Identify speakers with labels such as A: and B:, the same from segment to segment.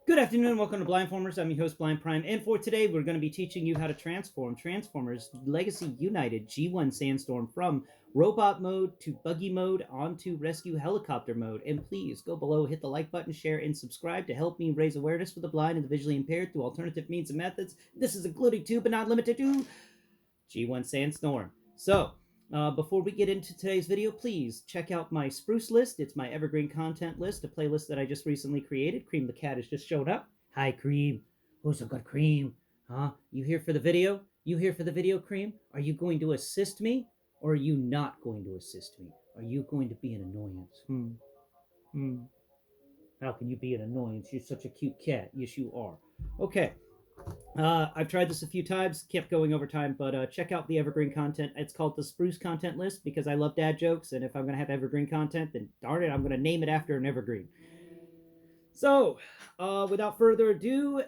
A: Good afternoon and welcome to Blindformers. I'm your host, Blind Prime, and for today we're going to be teaching you how to transform Transformers Legacy United G1 Sandstorm from robot mode to buggy mode onto rescue helicopter mode. And please go below, hit the like button, share, and subscribe to help me raise awareness for the blind and the visually impaired through alternative means and methods. This is including to, but not limited to, G1 Sandstorm. Before we get into today's video, please check out my spruce list. It's my evergreen content list, a playlist that I just recently created. Kream the cat has just showed up. Hi, Kream. Who's a good Kream? Huh? You here for the video? You here for the video, Kream? Are you going to assist me, or are you not going to assist me? Are you going to be an annoyance? Hmm. How can you be an annoyance? You're such a cute cat. Yes, you are. Okay. I've tried this a few times, kept going over time, but check out the evergreen content. It's called the Spruce Content List because I love dad jokes, and if I'm going to have evergreen content, then darn it, I'm going to name it after an evergreen. Without further ado,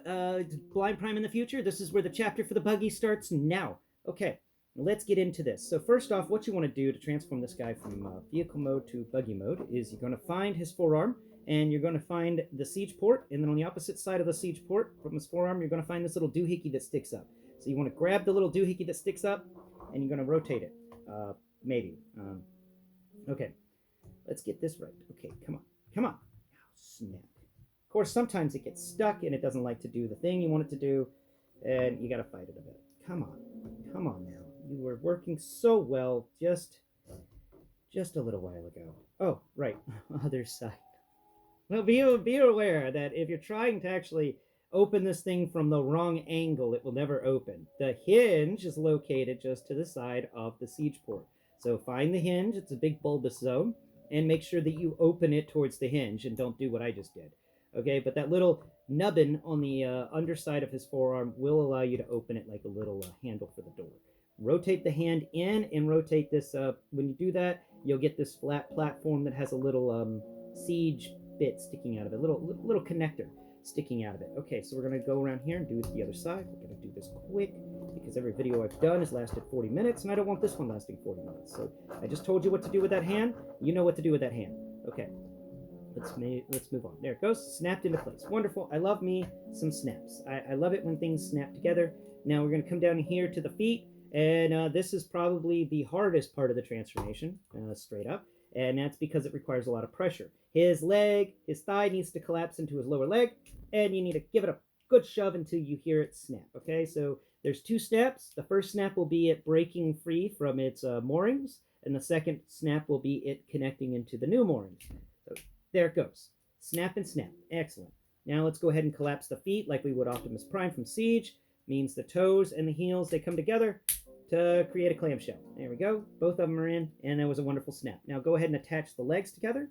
A: Blind Prime in the future, this is where the chapter for the buggy starts now. Okay, let's get into this. So first off, what you want to do to transform this guy from vehicle mode to buggy mode is you're going to find his forearm, and you're going to find the siege port, and then on the opposite side of the siege port from his forearm, you're going to find this little doohickey that sticks up. So you want to grab the little doohickey that sticks up, and you're going to rotate it. Maybe. Okay, let's get this right. Okay, come on. Come on. Oh, snap. Of course, sometimes it gets stuck, and it doesn't like to do the thing you want it to do, and you got to fight it a bit. Come on. Come on now. You were working so well just a little while ago. Oh, right. Other side. Well, be aware that if you're trying to actually open this thing from the wrong angle, it will never open. The hinge is located just to the side of the siege port. So find the hinge, it's a big bulbous zone, and make sure that you open it towards the hinge and don't do what I just did. Okay, but that little nubbin on the underside of his forearm will allow you to open it like a little handle for the door. Rotate the hand in and rotate this. When you do that, you'll get this flat platform that has a little siege bit sticking out of it, little connector sticking out of it. Okay, so we're gonna go around here and do the other side. We're gonna do this quick because every video I've done has lasted 40 minutes, and I don't want this one lasting 40 minutes. So I just told you what to do with that hand. You know what to do with that hand. Okay, let's move on. There it goes, snapped into place. Wonderful. I love me some snaps. I love it when things snap together. Now we're gonna come down here to the feet, and this is probably the hardest part of the transformation, straight up. And that's because it requires a lot of pressure. His thigh needs to collapse into his lower leg, and you need to give it a good shove until you hear it snap. Okay, so there's two snaps. The first snap will be it breaking free from its moorings, and the second snap will be it connecting into the new moorings. So there it goes. Snap and snap. Excellent. Now let's go ahead and collapse the feet like we would Optimus Prime from Siege. Means the toes and the heels, they come together to create a clamshell. There we go. Both of them are in, and that was a wonderful snap. Now go ahead and attach the legs together.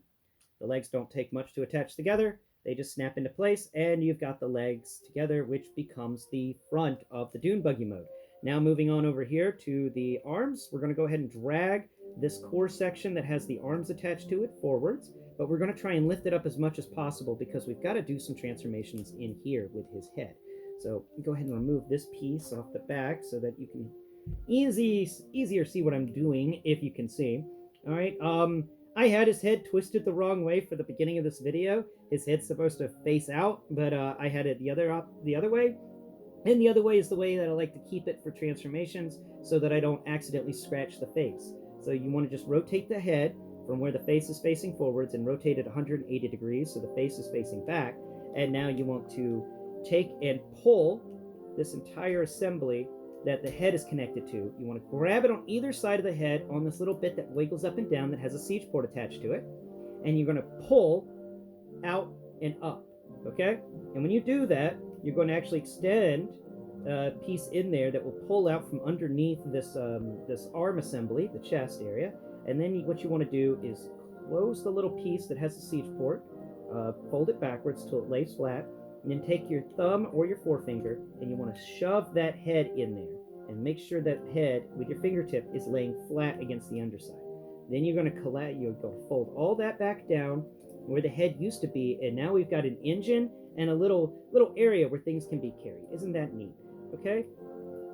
A: The legs don't take much to attach together. They just snap into place, and you've got the legs together, which becomes the front of the Dune Buggy mode. Now moving on over here to the arms, we're going to go ahead and drag this core section that has the arms attached to it forwards, but we're going to try and lift it up as much as possible because we've got to do some transformations in here with his head. So go ahead and remove this piece off the back so that you can easier see what I'm doing, if you can see. All right, I had his head twisted the wrong way for the beginning of this video. His head's supposed to face out, but I had it the other way. And the other way is the way that I like to keep it for transformations so that I don't accidentally scratch the face. So you want to just rotate the head from where the face is facing forwards and rotate it 180 degrees so the face is facing back. And now you want to take and pull this entire assembly that the head is connected to. You want to grab it on either side of the head on this little bit that wiggles up and down that has a siege port attached to it, and you're going to pull out and up, okay? And when you do that, you're going to actually extend a piece in there that will pull out from underneath this this arm assembly, the chest area, and then what you want to do is close the little piece that has the siege port, fold it backwards till it lays flat, and then take your thumb or your forefinger and you want to shove that head in there and make sure that head with your fingertip is laying flat against the underside. Then you're going to fold all that back down where the head used to be, and now we've got an engine and a little area where things can be carried. Isn't that neat? Okay,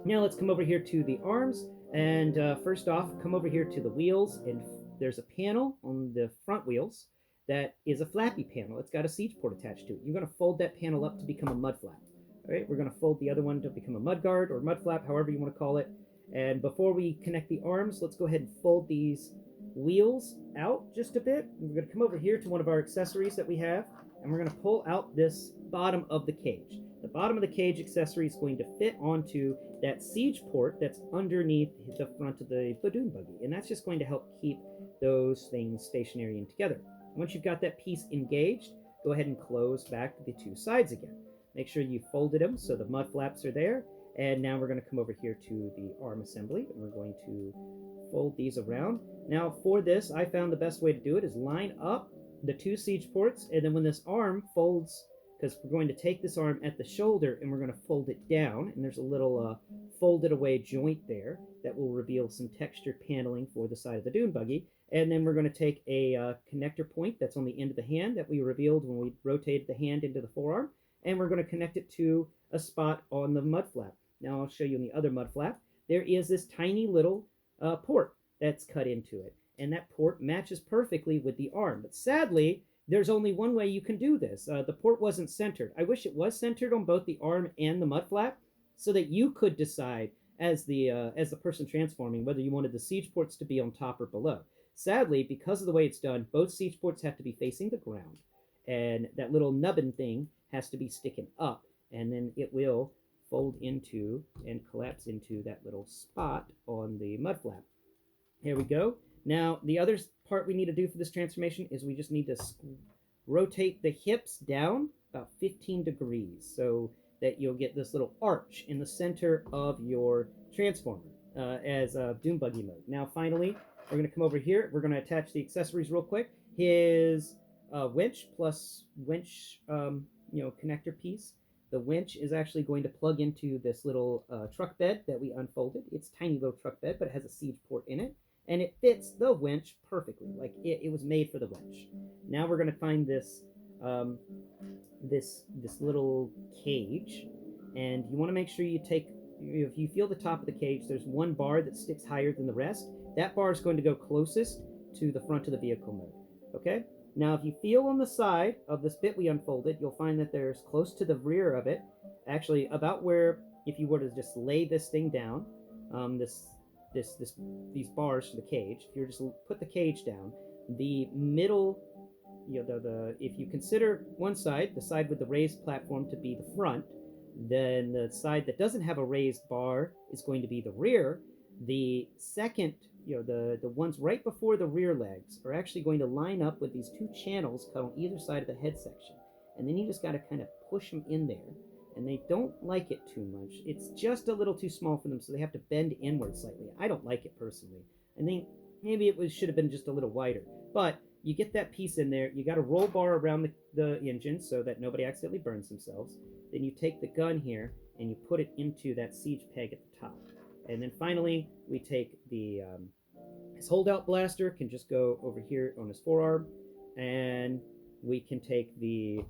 A: now let's come over here to the arms, and first off, come over here to the wheels, and there's a panel on the front wheels, that is a flappy panel. It's got a siege port attached to it. You're going to fold that panel up to become a mud flap. All right, we're going to fold the other one to become a mud guard or mud flap, however you want to call it. And before we connect the arms, let's go ahead and fold these wheels out just a bit. We're going to come over here to one of our accessories that we have, and we're going to pull out this bottom of the cage. The bottom of the cage accessory is going to fit onto that siege port that's underneath the front of the dune buggy, and that's just going to help keep those things stationary and together. Once you've got that piece engaged, go ahead and close back the two sides again. Make sure you folded them so the mud flaps are there. And now we're going to come over here to the arm assembly, and we're going to fold these around. Now for this, I found the best way to do it is line up the two siege ports, and then when this arm folds, because we're going to take this arm at the shoulder and we're going to fold it down, and there's a little folded away joint there that will reveal some textured paneling for the side of the dune buggy. And then we're going to take a connector point that's on the end of the hand that we revealed when we rotated the hand into the forearm, and we're going to connect it to a spot on the mud flap. Now I'll show you in the other mud flap. There is this tiny little port that's cut into it, and that port matches perfectly with the arm. But sadly, there's only one way you can do this. The port wasn't centered. I wish it was centered on both the arm and the mud flap, so that you could decide as the person transforming whether you wanted the siege ports to be on top or below. Sadly, because of the way it's done, both siege ports have to be facing the ground, and that little nubbin thing has to be sticking up, and then it will fold into and collapse into that little spot on the mud flap. Here we go. Now, the other part we need to do for this transformation is we just need to rotate the hips down about 15 degrees so that you'll get this little arch in the center of your transformer as Dune Buggy mode. Now, finally, we're going to come over here. We're going to attach the accessories real quick. His winch plus winch connector piece. The winch is actually going to plug into this little truck bed that we unfolded. It's a tiny little truck bed, but it has a siege port in it, and it fits the winch perfectly. Like it was made for the winch. Now we're going to find this this little cage, and you want to make sure you take. If you feel the top of the cage, there's one bar that sticks higher than the rest. That bar is going to go closest to the front of the vehicle mode. Okay. Now, if you feel on the side of this bit we unfolded, you'll find that there's close to the rear of it, actually about where, if you were to just lay this thing down, these bars for the cage, if you were just put the cage down, the middle, if you consider one side, the side with the raised platform to be the front, then the side that doesn't have a raised bar is going to be the rear. The second, the ones right before the rear legs are actually going to line up with these two channels cut on either side of the head section. And then you just got to kind of push them in there. And they don't like it too much. It's just a little too small for them, so they have to bend inward slightly. I don't like it personally. I think maybe it should have been just a little wider. But you get that piece in there. You got a roll bar around the engine so that nobody accidentally burns themselves. Then you take the gun here and you put it into that siege peg at the top. And then finally, we take his holdout blaster can just go over here on his forearm, and we can take the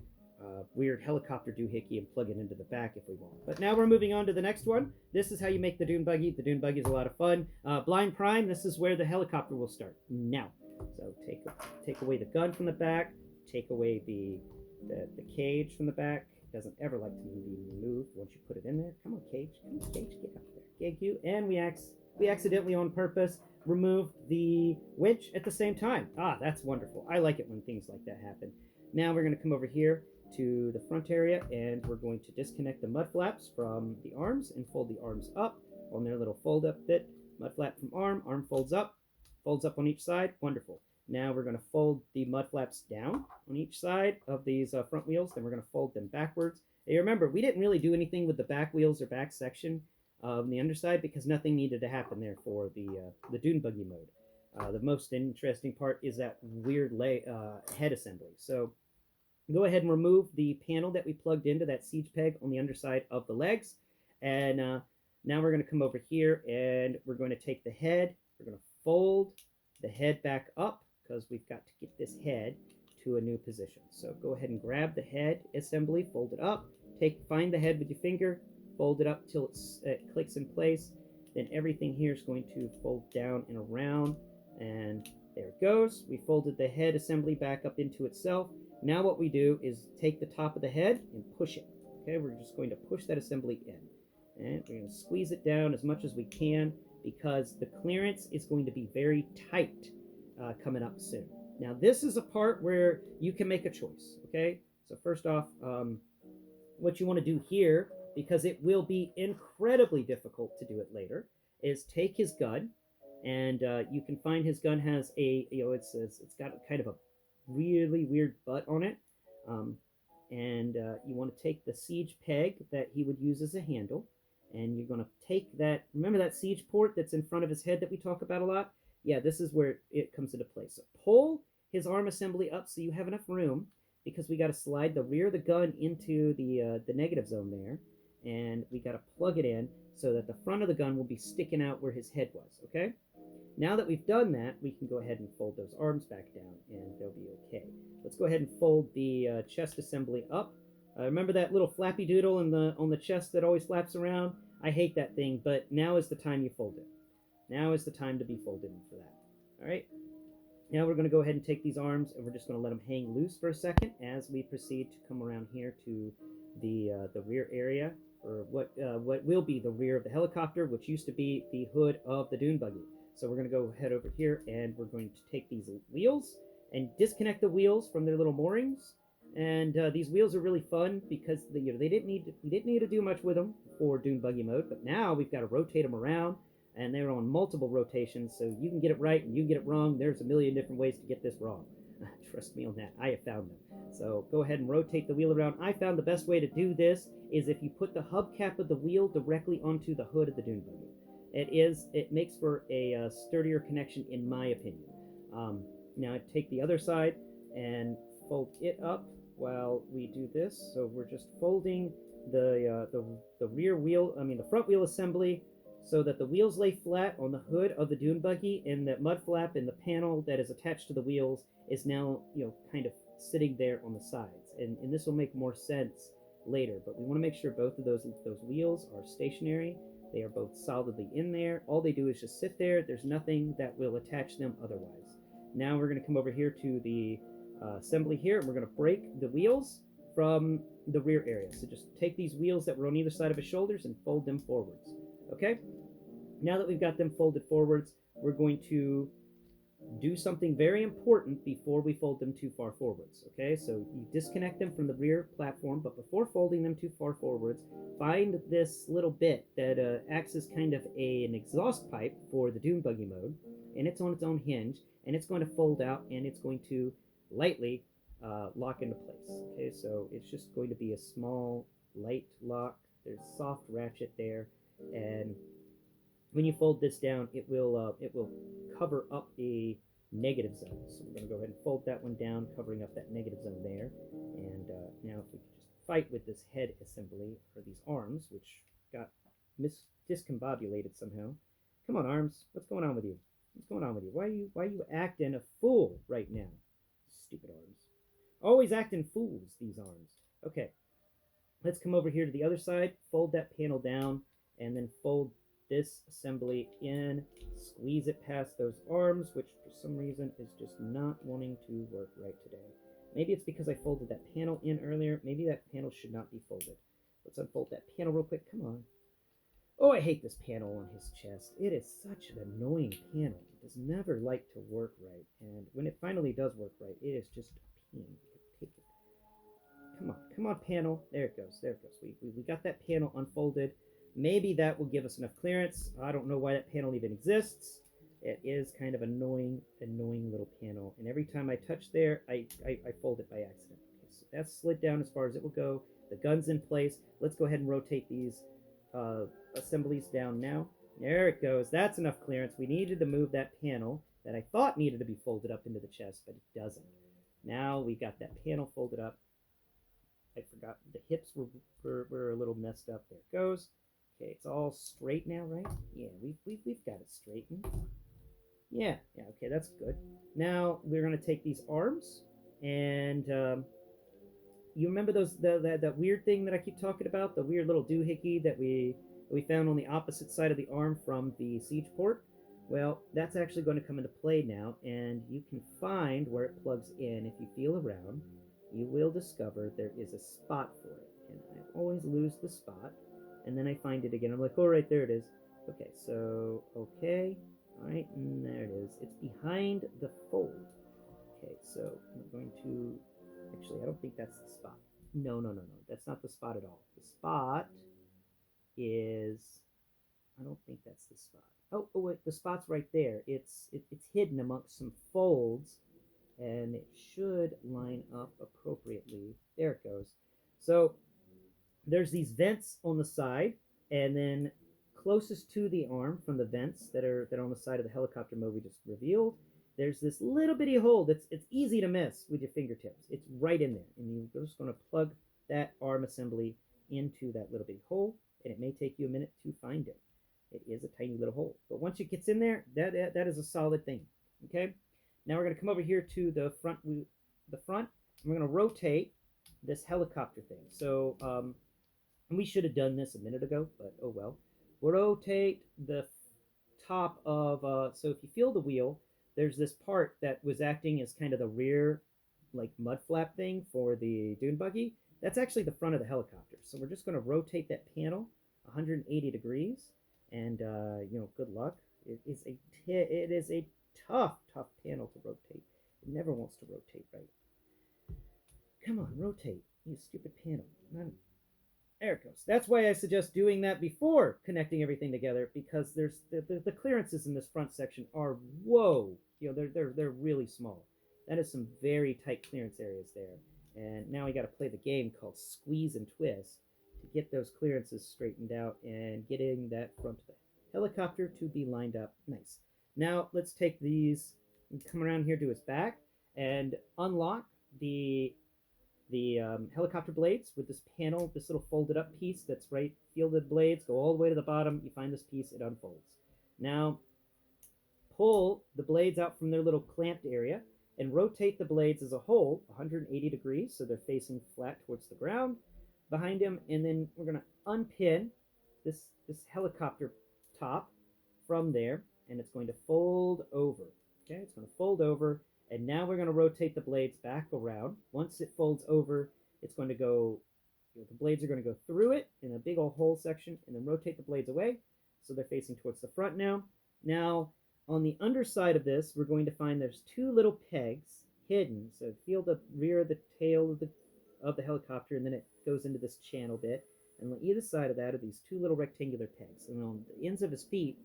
A: weird helicopter doohickey and plug it into the back if we want. But now we're moving on to the next one. This is how you make the Dune Buggy. The Dune Buggy is a lot of fun. Blind Prime, this is where the helicopter will start. Now, so take away the gun from the back, take away the cage from the back. It doesn't ever like to be removed once you put it in there. Come on, cage. Come on, cage. Get up there. Thank you. And we accidentally, on purpose, removed the winch at the same time. Ah, that's wonderful. I like it when things like that happen. Now we're going to come over here to the front area, and we're going to disconnect the mud flaps from the arms and fold the arms up on their little fold up bit. Mud flap from arm folds up on each side. Wonderful. Now we're going to fold the mud flaps down on each side of these front wheels. Then we're going to fold them backwards. Hey, remember, we didn't really do anything with the back wheels or back section of the underside because nothing needed to happen there for the Dune Buggy mode. The most interesting part is that weird head assembly. So go ahead and remove the panel that we plugged into that siege peg on the underside of the legs. And now we're going to come over here and we're going to take the head. We're going to fold the head back up because we've got to get this head to a new position. So go ahead and grab the head assembly, fold it up, find the head with your finger, fold it up till it clicks in place. Then everything here is going to fold down and around, and There it goes. We folded the head assembly back up into itself. Now what we do is take the top of the head and push it. Okay, we're just going to push that assembly in. And we're going to squeeze it down as much as we can because the clearance is going to be very tight coming up soon. Now this is a part where you can make a choice, okay? So first off, what you want to do here, because it will be incredibly difficult to do it later, is take his gun, and you can find his gun has a, it's got kind of a really weird butt on it, and you want to take the siege peg that he would use as a handle, and you're going to take that, remember that siege port that's in front of his head that we talk about a lot? Yeah, this is where it comes into place. So pull his arm assembly up so you have enough room, because we got to slide the rear of the gun into the negative zone there, and we got to plug it in so that the front of the gun will be sticking out where his head was, okay? Now that we've done that, we can go ahead and fold those arms back down, and they'll be okay. Let's go ahead and fold the chest assembly up. Remember that little flappy doodle on the chest that always flaps around? I hate that thing, but now is the time you fold it. Now is the time to be folded for that. All right? Now we're going to go ahead and take these arms, and we're just going to let them hang loose for a second as we proceed to come around here to the rear area, or what will be the rear of the helicopter, which used to be the hood of the dune buggy. So we're going to go head over here, and we're going to take these wheels and disconnect the wheels from their little moorings. And these wheels are really fun because we didn't need to do much with them for dune buggy mode, but now we've got to rotate them around. And they're on multiple rotations, so you can get it right and you can get it wrong. There's a million different ways to get this wrong. Trust me on that. I have found them. So go ahead and rotate the wheel around. I found the best way to do this is if you put the hubcap of the wheel directly onto the hood of the dune buggy. It makes for a sturdier connection, in my opinion. Now I take the other side and fold it up while we do this. So we're just folding the rear wheel, the front wheel assembly, so that the wheels lay flat on the hood of the dune buggy, and that mud flap in the panel that is attached to the wheels is now, kind of sitting there on the sides. And this will make more sense later, but we want to make sure both of those wheels are stationary. They are both solidly in there. All they do is just sit there. There's nothing that will attach them otherwise. Now we're going to come over here to the assembly here, and we're going to break the wheels from the rear area. So just take these wheels that were on either side of his shoulders and fold them forwards. Okay, now that we've got them folded forwards, we're going to do something very important before we fold them too far forwards. Okay, so you disconnect them from the rear platform, but before folding them too far forwards, find this little bit that acts as kind of an exhaust pipe for the dune buggy mode, and it's on its own hinge, and it's going to fold out, and it's going to lightly lock into place. Okay, so it's just going to be a small, light lock. There's a soft ratchet there. And when you fold this down, it will cover up a negative zone. So we're going to go ahead and fold that one down, covering up that negative zone there. And now if we could just fight with this head assembly, or these arms, which got discombobulated somehow. Come on, arms. What's going on with you? What's going on with you? Why are you acting a fool right now? Stupid arms. Always acting fools, these arms. Okay. Let's come over here to the other side, fold that panel down, and then fold this assembly in, squeeze it past those arms, which for some reason is just not wanting to work right today. Maybe it's because I folded that panel in earlier. Maybe that panel should not be folded. Let's unfold that panel real quick. Come on. Oh, I hate this panel on his chest. It is such an annoying panel. It does never like to work right. And when it finally does work right, it is just a pain. Come on, panel. There it goes. We got that panel unfolded. Maybe that will give us enough clearance. I don't know why that panel even exists. It is kind of annoying little panel. And every time I touch there, I fold it by accident. Okay, so that's slid down as far as it will go. The gun's in place. Let's go ahead and rotate these assemblies down now. There it goes. That's enough clearance. We needed to move that panel that I thought needed to be folded up into the chest, but it doesn't. Now we got that panel folded up. I forgot the hips were a little messed up. There it goes. Okay, it's all straight now, right? Yeah, we've got it straightened. Yeah, okay, that's good. Now we're gonna take these arms, and you remember that weird thing that I keep talking about, the weird little doohickey that we found on the opposite side of the arm from the siege port? Well, that's actually going to come into play now, and you can find where it plugs in. If you feel around, you will discover there is a spot for it. And I always lose the spot, and then I find it again. I'm like, oh, right, there it is. Okay, so, okay. All right, and there it is. It's behind the fold. Okay, so I'm going to, actually, I don't think that's the spot. No, no, no, no. That's not the spot at all. The spot is, I don't think that's the spot. Oh, wait, the spot's right there. It's hidden amongst some folds, and it should line up appropriately. There it goes. So there's these vents on the side, and then closest to the arm from the vents that are on the side of the helicopter mode we just revealed, there's this little bitty hole that's it's easy to miss with your fingertips. It's right in there, and you're just going to plug that arm assembly into that little bitty hole, and it may take you a minute to find it. It is a tiny little hole, but once it gets in there, that is a solid thing. Okay, now we're going to come over here to the front. The front. And we're going to rotate this helicopter thing. So we should have done this a minute ago, but oh well. We'll rotate the top of, so if you feel the wheel, there's this part that was acting as kind of the rear, like mud flap thing for the dune buggy. That's actually the front of the helicopter. So we're just going to rotate that panel 180 degrees, and good luck. It is a tough panel to rotate. It never wants to rotate right. Come on, rotate, you stupid panel. There it goes. That's why I suggest doing that before connecting everything together, because there's the clearances in this front section are whoa. They're really small. That is some very tight clearance areas there. And now we got to play the game called Squeeze and Twist to get those clearances straightened out and getting that front of the helicopter to be lined up nice. Now let's take these and come around here to his back and unlock the helicopter blades with this panel, this little folded up piece that's right, fielded blades, go all the way to the bottom, you find this piece, it unfolds. Now, pull the blades out from their little clamped area and rotate the blades as a whole 180 degrees so they're facing flat towards the ground behind him, and then we're going to unpin this helicopter top from there, and it's going to fold over. Okay, it's going to fold over, and now we're going to rotate the blades back around. Once it folds over, it's going to go, the blades are going to go through it in a big old hole section, and then rotate the blades away so they're facing towards the front now. Now, on the underside of this, we're going to find there's two little pegs hidden. So feel the rear of the tail of the helicopter, and then it goes into this channel bit. And on either side of that are these two little rectangular pegs. And on the ends of his feet,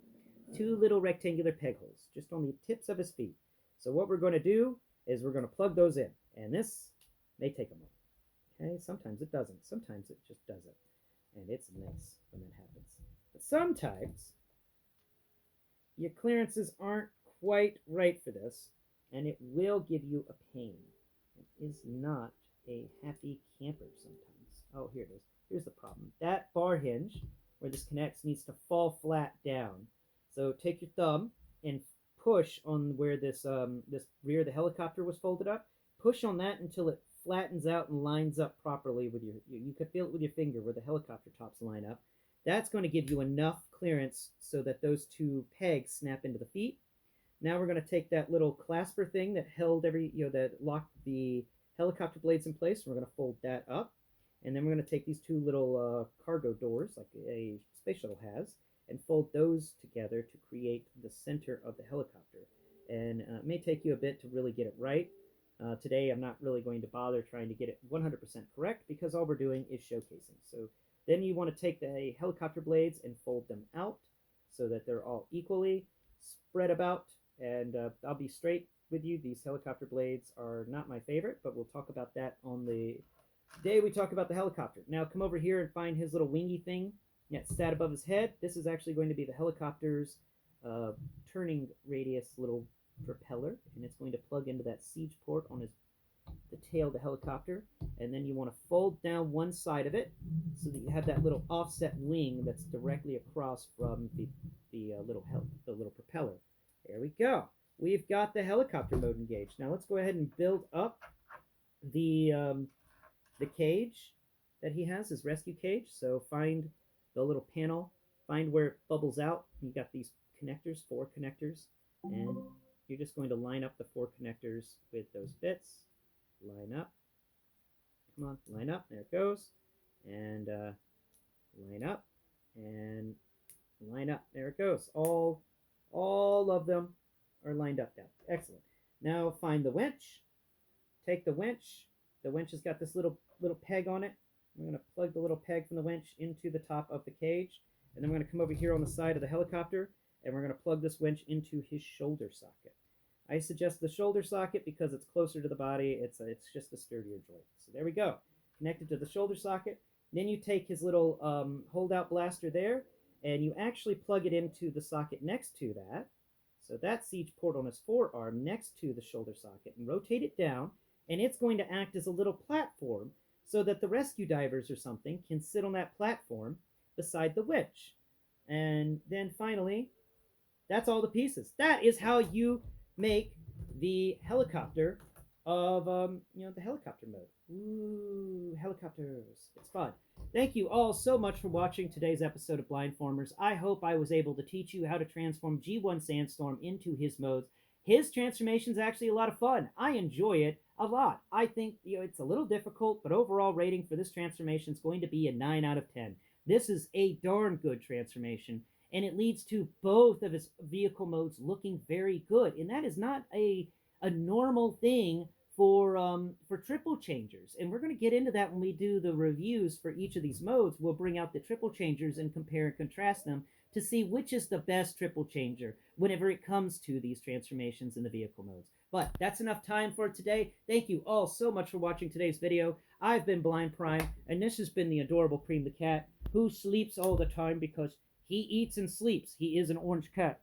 A: two little rectangular peg holes, just on the tips of his feet. So what we're going to do is we're going to plug those in. And this may take a moment. Okay, sometimes it doesn't. Sometimes it just doesn't. And it's nice when that happens. But sometimes your clearances aren't quite right for this, and it will give you a pain. It is not a happy camper sometimes. Oh, here it is. Here's the problem. That bar hinge where this connects needs to fall flat down. So take your thumb and push on where this this rear of the helicopter was folded up. Push on that until it flattens out and lines up properly with you could feel it with your finger where the helicopter tops line up. That's going to give you enough clearance so that those two pegs snap into the feet. Now we're going to take that little clasper thing that held that locked the helicopter blades in place. We're going to fold that up. And then we're going to take these two little cargo doors, like a space shuttle has, and fold those together to create the center of the helicopter. And it may take you a bit to really get it right. Today I'm not really going to bother trying to get it 100% correct because all we're doing is showcasing. So then you want to take the helicopter blades and fold them out so that they're all equally spread about. And I'll be straight with you. These helicopter blades are not my favorite, but we'll talk about that on the day we talk about the helicopter. Now come over here and find his little wingy thing that's sat above his head. This is actually going to be the helicopter's turning radius little propeller, and it's going to plug into that siege port on the tail of the helicopter. And then you want to fold down one side of it so that you have that little offset wing that's directly across from the little propeller. There we go. We've got the helicopter mode engaged. Now let's go ahead and build up the cage that he has, his rescue cage. So find the little panel, find where it bubbles out. You got these connectors, 4 connectors, and you're just going to line up the 4 connectors with those bits. Line up. Come on, line up. There it goes. And line up and line up. There it goes. All of them are lined up now. Excellent. Now find the winch. Take the winch. The winch has got this little peg on it. We're going to plug the little peg from the winch into the top of the cage. And then we're going to come over here on the side of the helicopter, and we're going to plug this winch into his shoulder socket. I suggest the shoulder socket because it's closer to the body. It's just a sturdier joint. So there we go. Connected to the shoulder socket. Then you take his little hold-out blaster there, and you actually plug it into the socket next to that. So that's each port on his forearm next to the shoulder socket, and rotate it down, and it's going to act as a little platform so that the rescue divers or something can sit on that platform beside the winch. And then finally, that's all the pieces. That is how you make the helicopter of the helicopter mode. Ooh, helicopters. It's fun. Thank you all so much for watching today's episode of Blindformers. I hope I was able to teach you how to transform G1 Sandstorm into his modes. His transformation is actually a lot of fun. I enjoy it a lot. I think it's a little difficult, but overall rating for this transformation is going to be a 9 out of 10. This is a darn good transformation, and it leads to both of his vehicle modes looking very good. And that is not a normal thing for triple changers. And we're going to get into that when we do the reviews for each of these modes. We'll bring out the triple changers and compare and contrast them to see which is the best triple changer whenever it comes to these transformations in the vehicle modes. But that's enough time for today. Thank you all so much for watching today's video. I've been Blind Prime, and this has been the adorable Kream the cat, who sleeps all the time because he eats and sleeps. He is an orange cat.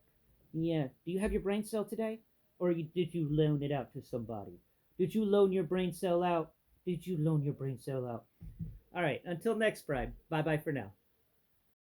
A: Yeah. Do you have your brain cell today? Or did you loan it out to somebody? Did you loan your brain cell out? Did you loan your brain cell out? All right. Until next Prime. Bye-bye for now.